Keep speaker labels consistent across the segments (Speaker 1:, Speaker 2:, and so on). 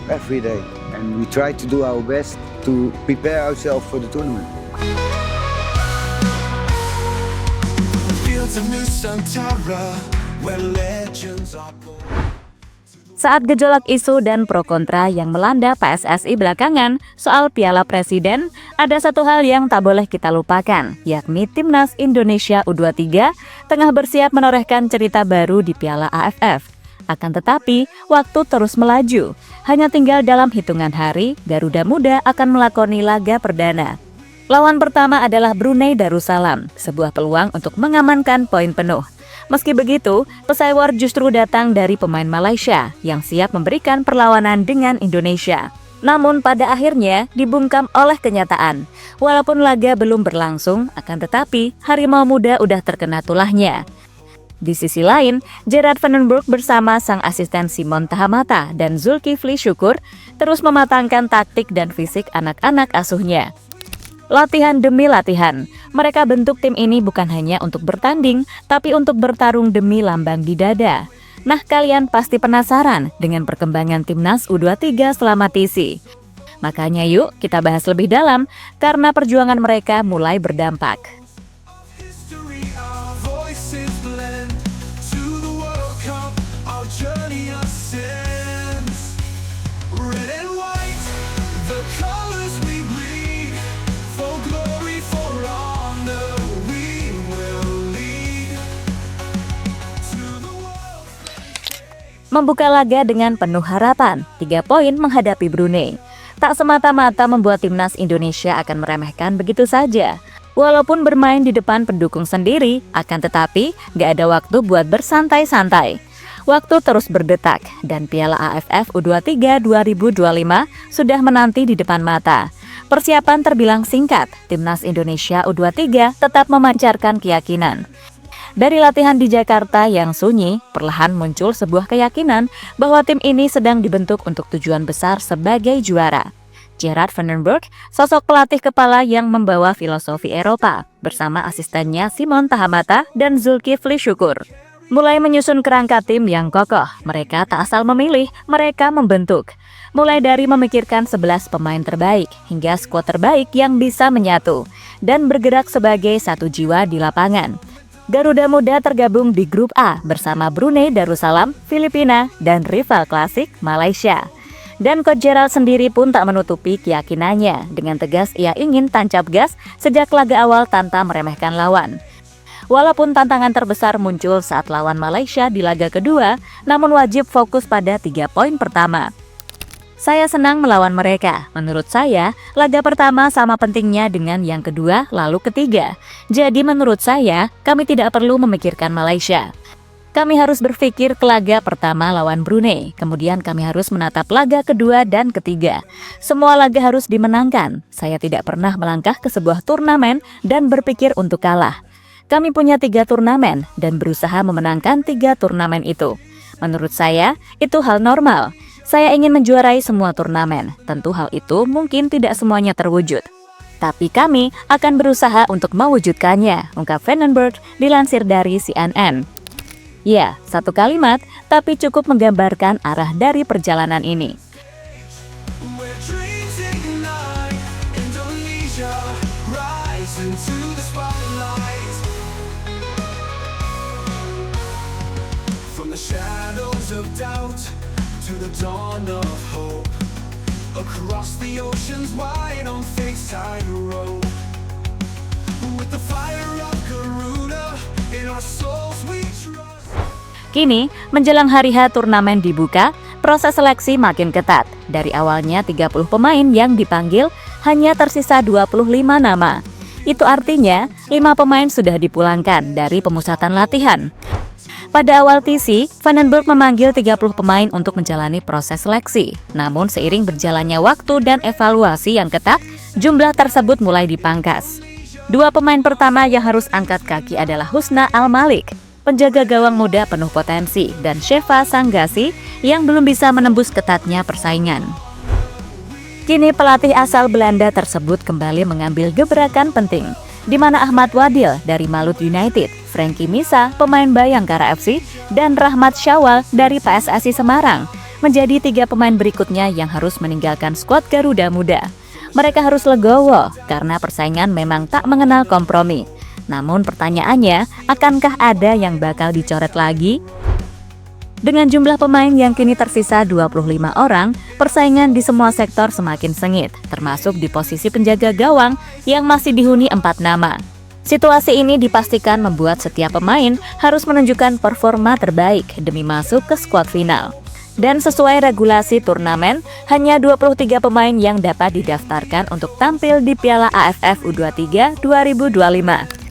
Speaker 1: every day, and we try to do our best to prepare ourselves for the tournament.
Speaker 2: Fields of Nusantara, where legends are born.
Speaker 3: Saat gejolak isu dan pro kontra yang melanda PSSI belakangan soal Piala Presiden, ada satu hal yang tak boleh kita lupakan, yakni Timnas Indonesia U23 tengah bersiap menorehkan cerita baru di Piala AFF. Akan tetapi, waktu terus melaju. Hanya tinggal dalam hitungan hari, Garuda Muda akan melakoni laga perdana. Lawan pertama adalah Brunei Darussalam, sebuah peluang untuk mengamankan poin penuh. Meski begitu, pesaing war justru datang dari pemain Malaysia yang siap memberikan perlawanan dengan Indonesia. Namun pada akhirnya dibungkam oleh kenyataan. Walaupun laga belum berlangsung, akan tetapi Harimau Muda udah terkena tulahnya. Di sisi lain, Gerard Vandenberg bersama sang asisten Simon Tahamata dan Zulkifli Syukur terus mematangkan taktik dan fisik anak-anak asuhnya. Latihan demi latihan, mereka bentuk tim ini bukan hanya untuk bertanding, tapi untuk bertarung demi lambang di dada. Nah, kalian pasti penasaran dengan perkembangan Timnas U23 selama TC. Makanya yuk kita bahas lebih dalam, karena perjuangan mereka mulai berdampak.
Speaker 2: History, our voices blend to the World Cup, our journey ascends. Red and white, the colors we bleed, for glory, for honor, we will lead to the world.
Speaker 3: Membuka laga dengan penuh harapan, 3 poin menghadapi Brunei. Tak semata-mata membuat Timnas Indonesia akan meremehkan begitu saja. Walaupun bermain di depan pendukung sendiri, akan tetapi gak ada waktu buat bersantai-santai. Waktu terus berdetak, dan Piala AFF U23 2025 sudah menanti di depan mata. Persiapan terbilang singkat, Timnas Indonesia U23 tetap memancarkan keyakinan. Dari latihan di Jakarta yang sunyi, perlahan muncul sebuah keyakinan bahwa tim ini sedang dibentuk untuk tujuan besar sebagai juara. Gerard Vandenberg, sosok pelatih kepala yang membawa filosofi Eropa, bersama asistennya Simon Tahamata dan Zulkifli Syukur. Mulai menyusun kerangka tim yang kokoh, mereka tak asal memilih, mereka membentuk. Mulai dari memikirkan 11 pemain terbaik, hingga skuad terbaik yang bisa menyatu, dan bergerak sebagai satu jiwa di lapangan. Garuda Muda tergabung di grup A bersama Brunei Darussalam, Filipina, dan rival klasik Malaysia. Dan Coach Gerald sendiri pun tak menutupi keyakinannya. Dengan tegas ia ingin tancap gas sejak laga awal tanpa meremehkan lawan. Walaupun tantangan terbesar muncul saat lawan Malaysia di laga kedua, namun wajib fokus pada 3 poin pertama. Saya senang melawan mereka. Menurut saya, laga pertama sama pentingnya dengan yang kedua lalu ketiga. Jadi menurut saya, kami tidak perlu memikirkan Malaysia. Kami harus berpikir ke laga pertama lawan Brunei, kemudian kami harus menatap laga kedua dan ketiga. Semua laga harus dimenangkan. Saya tidak pernah melangkah ke sebuah turnamen dan berpikir untuk kalah. Kami punya 3 turnamen dan berusaha memenangkan 3 turnamen itu. Menurut saya, itu hal normal. Saya ingin menjuarai semua turnamen. Tentu hal itu mungkin tidak semuanya terwujud. Tapi kami akan berusaha untuk mewujudkannya, ungkap Vandenberg dilansir dari CNN. Ya, satu kalimat, tapi cukup menggambarkan arah dari perjalanan ini.
Speaker 2: Where dreams ignite, Indonesia rise into the spotlight. From the shadows of doubt to the dawn of hope, across the oceans wide on faith's tightrope. With the fire of Garuda in our souls we trust.
Speaker 3: Kini, menjelang hari H turnamen dibuka, proses seleksi makin ketat. Dari awalnya 30 pemain yang dipanggil, hanya tersisa 25 nama. Itu artinya, 5 pemain sudah dipulangkan dari pemusatan latihan. Pada awal TC, Vandenberg memanggil 30 pemain untuk menjalani proses seleksi. Namun seiring berjalannya waktu dan evaluasi yang ketat, jumlah tersebut mulai dipangkas. 2 pemain pertama yang harus angkat kaki adalah Husna Al-Malik, penjaga gawang muda penuh potensi, dan Sheva Sanggasi yang belum bisa menembus ketatnya persaingan. Kini pelatih asal Belanda tersebut kembali mengambil gebrakan penting, di mana Ahmad Wadil dari Malut United, Frankie Misa pemain Bayangkara FC, dan Rahmat Syawal dari PSSI Semarang menjadi 3 pemain berikutnya yang harus meninggalkan skuad Garuda Muda. Mereka harus legowo karena persaingan memang tak mengenal kompromi. Namun pertanyaannya, akankah ada yang bakal dicoret lagi? Dengan jumlah pemain yang kini tersisa 25 orang, persaingan di semua sektor semakin sengit, termasuk di posisi penjaga gawang yang masih dihuni 4 nama. Situasi ini dipastikan membuat setiap pemain harus menunjukkan performa terbaik demi masuk ke skuad final. Dan sesuai regulasi turnamen, hanya 23 pemain yang dapat didaftarkan untuk tampil di Piala AFF U23 2025.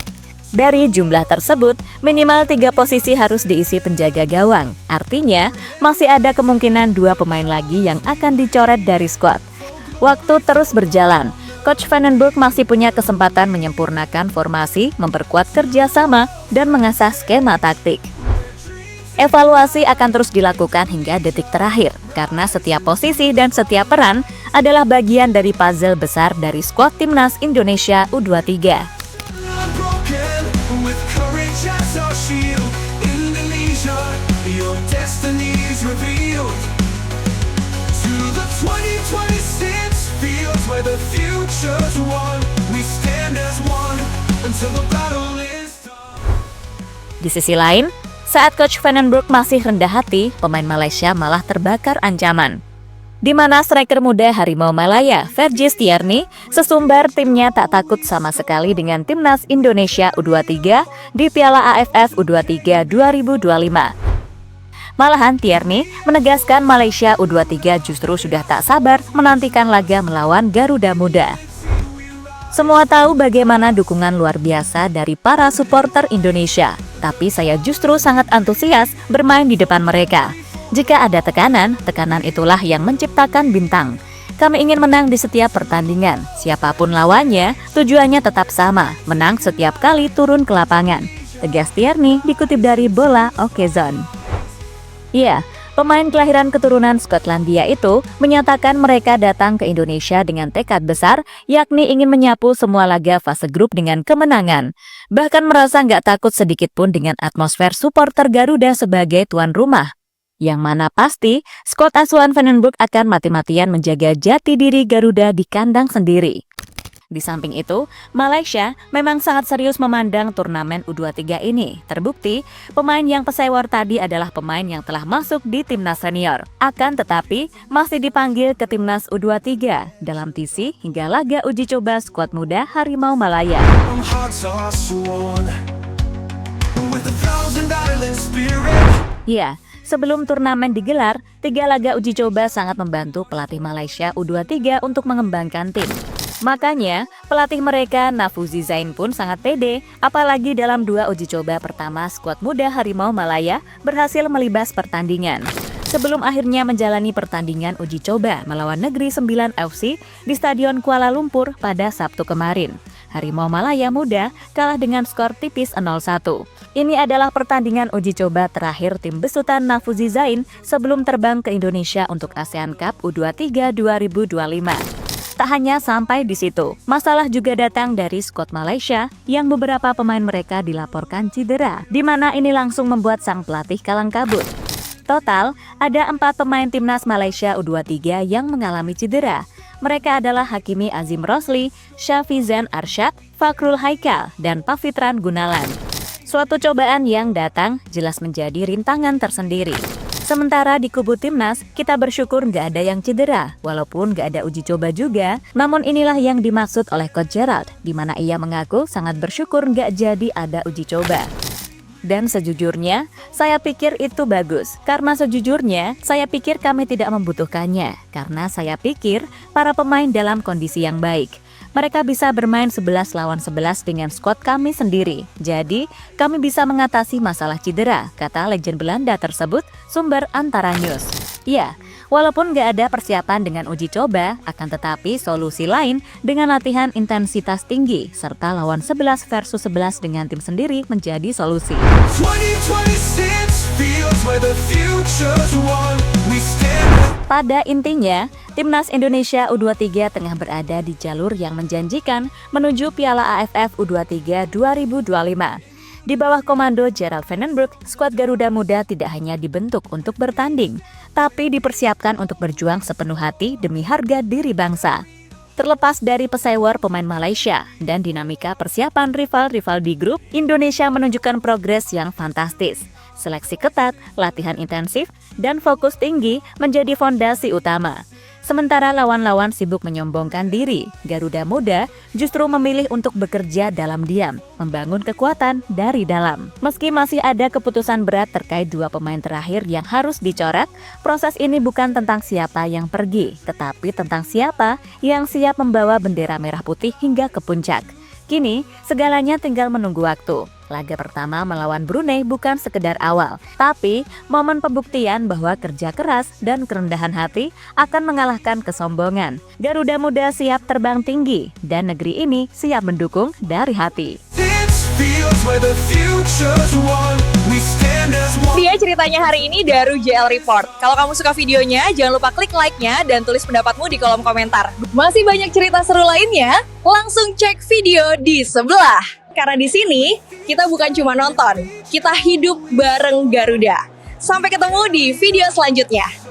Speaker 3: Dari jumlah tersebut, minimal 3 posisi harus diisi penjaga gawang. Artinya, masih ada kemungkinan 2 pemain lagi yang akan dicoret dari skuad. Waktu terus berjalan, Coach Vandenberg masih punya kesempatan menyempurnakan formasi, memperkuat kerjasama, dan mengasah skema taktik. Evaluasi akan terus dilakukan hingga detik terakhir, karena setiap posisi dan setiap peran adalah bagian dari puzzle besar dari skuad Timnas Indonesia U23.
Speaker 2: With courage as our shield, Indonesia, your destiny is revealed. To the 2026 fields where the future's won, we stand as one until the battle is done.
Speaker 3: Di sisi lain, saat Coach Vandenberg masih rendah hati, pemain Malaysia malah terbakar ancaman. Di mana striker muda Harimau Malaya, Vergis Tierney, sesumbar timnya tak takut sama sekali dengan Timnas Indonesia U23 di Piala AFF U23 2025. Malahan Tierney menegaskan Malaysia U23 justru sudah tak sabar menantikan laga melawan Garuda Muda. Semua tahu bagaimana dukungan luar biasa dari para supporter Indonesia, tapi saya justru sangat antusias bermain di depan mereka. Jika ada tekanan, tekanan itulah yang menciptakan bintang. Kami ingin menang di setiap pertandingan. Siapapun lawannya, tujuannya tetap sama, menang setiap kali turun ke lapangan. Tegas Tierney dikutip dari Bola Okezon. Ya, pemain kelahiran keturunan Skotlandia itu menyatakan mereka datang ke Indonesia dengan tekad besar, yakni ingin menyapu semua laga fase grup dengan kemenangan. Bahkan merasa nggak takut sedikit pun dengan atmosfer supporter Garuda sebagai tuan rumah. Yang mana pasti, skuad asuhan Vandenberg akan mati-matian menjaga jati diri Garuda di kandang sendiri. Di samping itu, Malaysia memang sangat serius memandang turnamen U23 ini. Terbukti, pemain yang pesewar tadi adalah pemain yang telah masuk di timnas senior. Akan tetapi, masih dipanggil ke timnas U23 dalam TC hingga laga uji coba skuad muda Harimau Malaya. Ya, sebelum turnamen digelar, 3 laga uji coba sangat membantu pelatih Malaysia U23 untuk mengembangkan tim. Makanya, pelatih mereka Nafuzi Zain pun sangat pede, apalagi dalam 2 uji coba pertama skuad muda Harimau Malaya berhasil melibas pertandingan. Sebelum akhirnya menjalani pertandingan uji coba melawan Negeri 9 FC di Stadion Kuala Lumpur pada Sabtu kemarin. Harimau Malaya Muda kalah dengan skor tipis 0-1. Ini adalah pertandingan uji coba terakhir tim besutan Nafuzi Zain sebelum terbang ke Indonesia untuk ASEAN Cup U23 2025. Tak hanya sampai di situ, masalah juga datang dari skuad Malaysia yang beberapa pemain mereka dilaporkan cedera, di mana ini langsung membuat sang pelatih kalang kabut. Total, ada 4 pemain timnas Malaysia U23 yang mengalami cedera. Mereka adalah Hakimi Azim Rosli, Syafizan Arsyad, Fakrul Haikal, dan Pavitran Gunalan. Suatu cobaan yang datang jelas menjadi rintangan tersendiri. Sementara di kubu timnas, kita bersyukur nggak ada yang cedera, walaupun nggak ada uji coba juga. Namun inilah yang dimaksud oleh Coach Gerald, di mana ia mengaku sangat bersyukur nggak jadi ada uji coba. Dan sejujurnya, saya pikir itu bagus. Karena sejujurnya, saya pikir kami tidak membutuhkannya. Karena saya pikir para pemain dalam kondisi yang baik. Mereka bisa bermain 11 lawan 11 dengan skuad kami sendiri. Jadi, kami bisa mengatasi masalah cedera, kata legend Belanda tersebut, sumber Antara News. Ya, walaupun nggak ada persiapan dengan uji coba, akan tetapi solusi lain dengan latihan intensitas tinggi, serta lawan 11 versus 11 dengan tim sendiri menjadi solusi.
Speaker 2: 2026 feels where the future's won. We stand.
Speaker 3: Pada intinya, Timnas Indonesia U23 tengah berada di jalur yang menjanjikan menuju Piala AFF U23 2025. Di bawah komando Gerald Vandenbroek, skuad Garuda Muda tidak hanya dibentuk untuk bertanding, tapi dipersiapkan untuk berjuang sepenuh hati demi harga diri bangsa. Terlepas dari pesewar pemain Malaysia dan dinamika persiapan rival-rival di grup, Indonesia menunjukkan progres yang fantastis. Seleksi ketat, latihan intensif, dan fokus tinggi menjadi fondasi utama. Sementara lawan-lawan sibuk menyombongkan diri, Garuda Muda justru memilih untuk bekerja dalam diam, membangun kekuatan dari dalam. Meski masih ada keputusan berat terkait dua pemain terakhir yang harus dicoret, proses ini bukan tentang siapa yang pergi, tetapi tentang siapa yang siap membawa bendera merah putih hingga ke puncak. Kini, segalanya tinggal menunggu waktu. Laga pertama melawan Brunei bukan sekedar awal, tapi momen pembuktian bahwa kerja keras dan kerendahan hati akan mengalahkan kesombongan. Garuda Muda siap terbang tinggi, dan negeri ini siap mendukung dari hati.
Speaker 4: Dia ceritanya hari ini dari JL Report. Kalau kamu suka videonya, jangan lupa klik like-nya dan tulis pendapatmu di kolom komentar. Masih banyak cerita seru lainnya, langsung cek video di sebelah. Karena di sini, kita bukan cuma nonton, kita hidup bareng Garuda. Sampai ketemu di video selanjutnya.